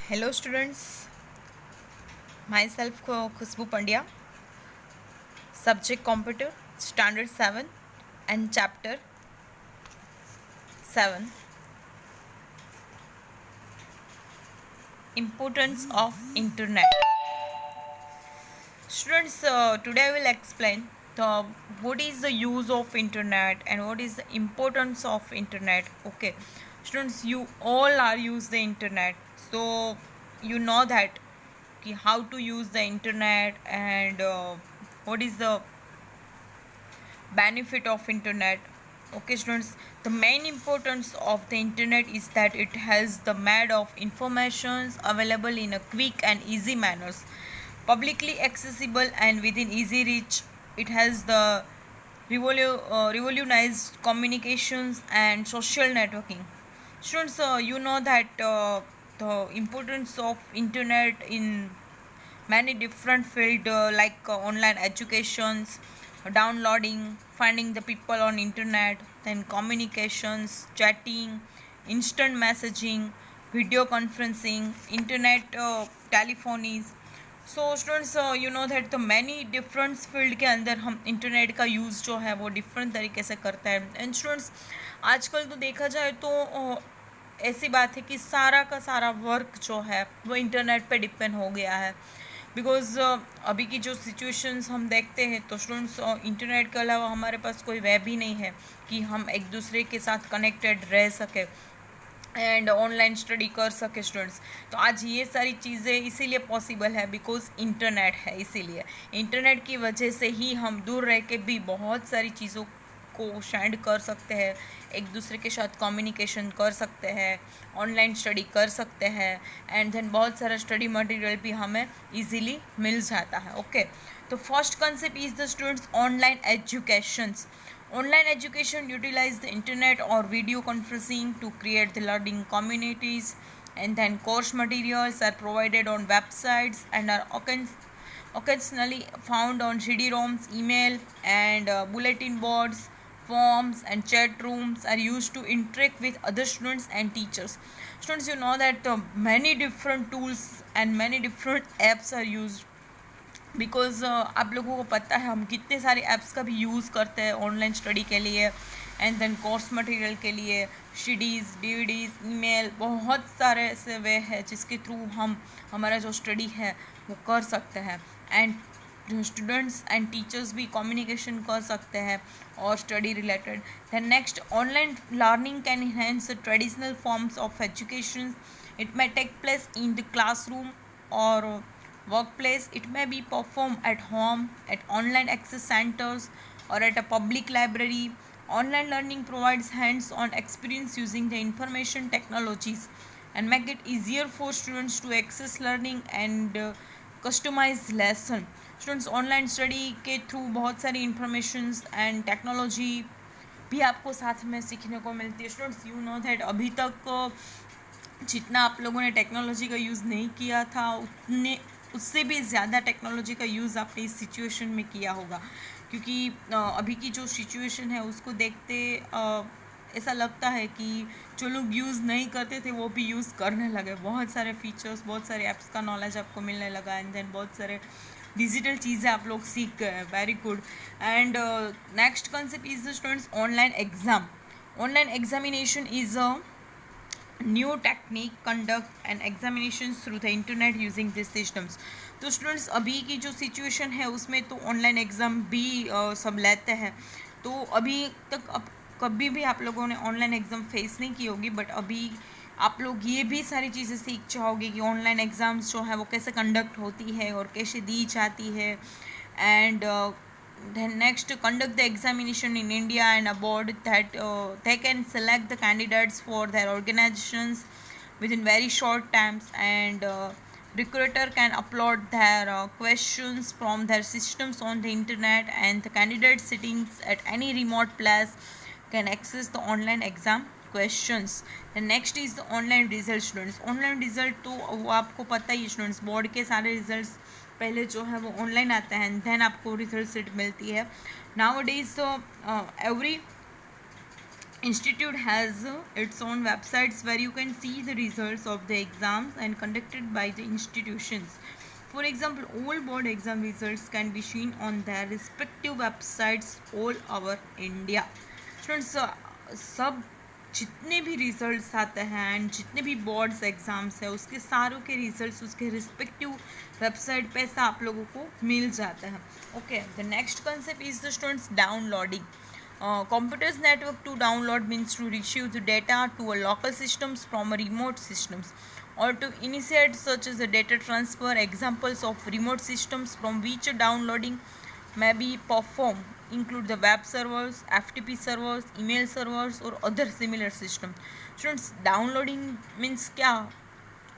Hello students, myself Khushbu Pandya, subject computer, standard 7 and chapter 7, importance of internet. Students, today I will explain the what is the use of internet and what is the importance of internet. Okay, students, you all are use the internet, so you know that how to use the internet and what is the benefit of internet. Okay students, the main importance of the internet is that it has the made of informations available in a quick and easy manners, publicly accessible and within easy reach. It has the revolutionized communications and social networking. Students, you know that the importance of internet in many different field, like online educations, downloading, finding the people on internet, then communications, chatting, instant messaging, video conferencing, internet telephonies. So students, you know that तो many different field के अंदर हम internet का use जो है वो different तरीके से करते हैं. एंड स्टूडेंट्स, आजकल तो देखा जाए तो ऐसी बात है कि सारा का सारा वर्क जो है वो इंटरनेट पे डिपेंड हो गया है. बिकॉज अभी की जो सिचुएशंस हम देखते हैं तो स्टूडेंट्स, इंटरनेट के अलावा हमारे पास कोई वे भी नहीं है कि हम एक दूसरे के साथ कनेक्टेड रह सके एंड ऑनलाइन स्टडी कर सके स्टूडेंट्स. तो आज ये सारी चीज़ें इसीलिए पॉसिबल है बिकॉज इंटरनेट है. इसीलिए इंटरनेट की वजह से ही हम दूर रह के भी बहुत सारी चीज़ों को शेयर कर सकते हैं, एक दूसरे के साथ कम्युनिकेशन कर सकते हैं, ऑनलाइन स्टडी कर सकते हैं एंड देन बहुत सारा स्टडी मटेरियल भी हमें इजीली मिल जाता है. ओके, तो first concept is the students online educations. Online education utilize the internet or video conferencing to create the learning communities, and then course materials are provided on websites and are occasionally found on CD-ROMs, email and bulletin boards, forums and chat rooms are used to interact with other students and teachers. Students, you know that many different tools and many different apps are used because आप लोगों को पता है हम कितने सारे apps का भी यूज़ करते हैं ऑनलाइन स्टडी के लिए एंड देन कोर्स मटेरियल के लिए. सीडीज़, डीवीडीज़, ईमेल, बहुत सारे ऐसे वे हैं जिसके थ्रू हम हमारा जो स्टडी है वो कर सकते हैं एंड स्टूडेंट्स एंड टीचर्स भी कम्युनिकेशन कर सकते हैं और study related. Then next, online learning can enhance the traditional forms of education. It may take place in the classroom or workplace. It may be performed at home, at online access centers or at a public library. Online learning provides hands-on experience using the information technologies and make it easier for students to access learning and customize lesson. Students, online study के through बहुत सारी informations and technology भी आपको साथ में सीखने को मिलती है. स्टूडेंट्स, यू नो दैट अभी तक जितना आप लोगों ने टेक्नोलॉजी का यूज़ नहीं किया था उतने उससे भी ज़्यादा टेक्नोलॉजी का यूज़ आपने इस सिचुएशन में किया होगा, क्योंकि अभी की जो सिचुएशन है उसको देखते ऐसा लगता है कि जो लोग यूज़ नहीं करते थे वो भी यूज़ करने लगे. बहुत सारे फीचर्स, बहुत सारे ऐप्स का नॉलेज आपको मिलने लगा एंड देन बहुत सारे डिजिटल चीज़ें आप लोग सीख गए. Very good. And next concept is the students online exam. Online examination is a new technique conduct and examinations through the internet using these systems. तो स्टूडेंट्स, अभी की जो सिचुएशन है उसमें तो ऑनलाइन एग्ज़ाम भी सब लेते हैं. तो अभी तक अब कभी भी आप लोगों ने ऑनलाइन एग्ज़ाम फेस नहीं की होगी, बट अभी आप लोग ये भी सारी चीज़ें सीख चाहोगे कि ऑनलाइन एग्ज़ाम्स जो है वो कैसे कंडक्ट होती है और कैसे दी जाती है. And then next, conduct the examination in India and abroad, that they can select the candidates for their organizations within very short times, and recruiter can upload their questions from their systems on the internet, and the candidate sitting at any remote place can access the online exam questions. The next is the online result. Students, online result तो वो आपको पता ही students, board के सारे results पहले जो है वो ऑनलाइन आता है एंड देन आपको रिजल्ट सीट मिलती है. Now days every institute has its own websites where you can see the results of the exams and conducted by the institutions. For example, all board exam results can be seen on their respective websites all over India. Students, सब जितने भी results आते हैं and जितने भी boards exams है उसके सारों के रिजल्ट्स उसके रिस्पेक्टिव वेबसाइट पे से आप लोगों को मिल जाता है. Okay, the next concept is the students downloading. Computers network to download means to receive the data to a local systems from a remote systems or to initiate such as a data transfer. Examples of remote systems from which downloading may be performed include the web servers, FTP servers, email servers or other similar systems. Students, downloading means क्या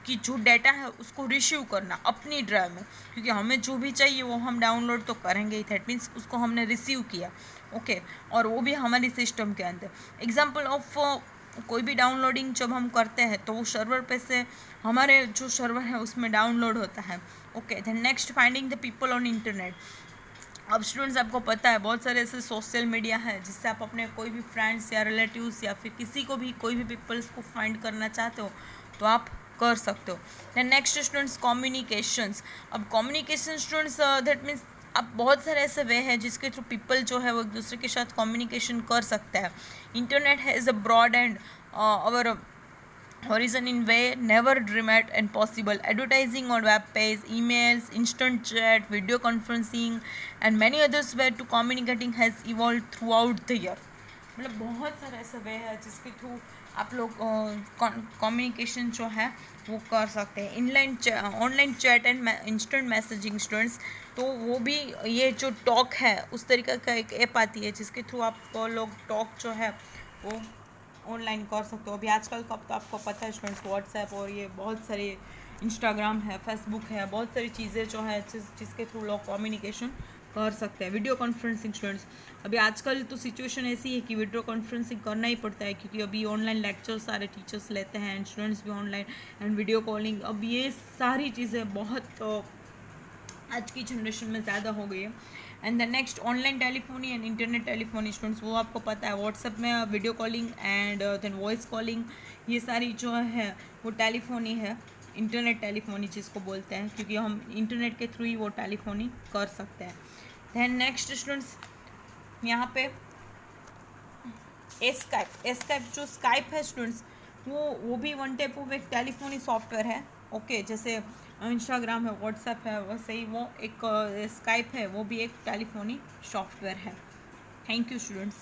कि जो data है उसको receive करना अपनी drive में, क्योंकि हमें जो भी चाहिए वो हम डाउनलोड तो करेंगे ही. दैट मीन्स उसको हमने रिसीव किया. ओके, और वो भी हमारी सिस्टम के अंदर. एग्जांपल ऑफ कोई भी डाउनलोडिंग जब हम करते हैं तो वो सर्वर पे से हमारे जो सर्वर है उसमें डाउनलोड होता है. Okay, then next finding the people on internet. अब स्टूडेंट्स, आपको पता है बहुत सारे ऐसे सोशल मीडिया है जिससे आप अपने कोई भी फ्रेंड्स या रिलेटिव्स या फिर किसी को भी कोई भी पीपल्स को फाइंड करना चाहते हो तो आप कर सकते हो. Then next students, communications. अब कम्युनिकेशन स्टूडेंट्स दैट मीन्स अब बहुत सारे ऐसे वे हैं जिसके थ्रू पीपल जो है वो एक दूसरे के साथ कम्युनिकेशन कर सकता है. Internet has a broad and our horizon in way never dreamed and possible. Advertising on web page, emails, instant chat, video conferencing and many others way to communicating has evolved throughout the year. मतलब बहुत सारे ऐसे वे है जिसके through आप लोग communication जो है वो कर सकते हैं. Online chat and instant messaging students, तो वो भी ये जो टॉक है उस तरीके का एक ऐप आती है जिसके थ्रू आप लोग टॉक जो है वो ऑनलाइन कर सकते हो. अभी आजकल का तो आपको पता है स्टूडेंट्स, व्हाट्सएप और ये बहुत सारे इंस्टाग्राम है, फेसबुक है, बहुत सारी चीज़ें जो है जिसके थ्रू लोग कम्युनिकेशन कर सकते हैं. वीडियो कॉन्फ्रेंसिंग स्टूडेंट्स, अभी आजकल तो सिचुएशन ऐसी है कि वीडियो कॉन्फ्रेंसिंग करना ही पड़ता है क्योंकि अभी ऑनलाइन लेक्चर सारे टीचर्स लेते हैं एंड स्टूडेंट्स भी ऑनलाइन एंड वीडियो कॉलिंग. अब ये सारी चीज़ें बहुत आज की जनरेशन में ज़्यादा हो गई है. And the next, online telephony and internet telephony students, वो आपको पता है व्हाट्सएप में video calling and then voice calling, ये सारी जो है वो टेलीफोनी है. इंटरनेट टेलीफोनी जिसको बोलते हैं, क्योंकि हम इंटरनेट के थ्रू ही वो टेलीफोनी कर सकते हैं. दैन नेक्स्ट स्टूडेंट्स, यहाँ पे एस्काइप जो स्काइप है स्टूडेंट्स, वो भी वन टाइप ऑफ एक टेलीफोनी सॉफ्टवेयर है. ओके, जैसे इंस्टाग्राम है, व्हाट्सएप है, वैसे ही वो एक स्काइप है, वो भी एक टेलीफोनी सॉफ्टवेयर है. Thank you students.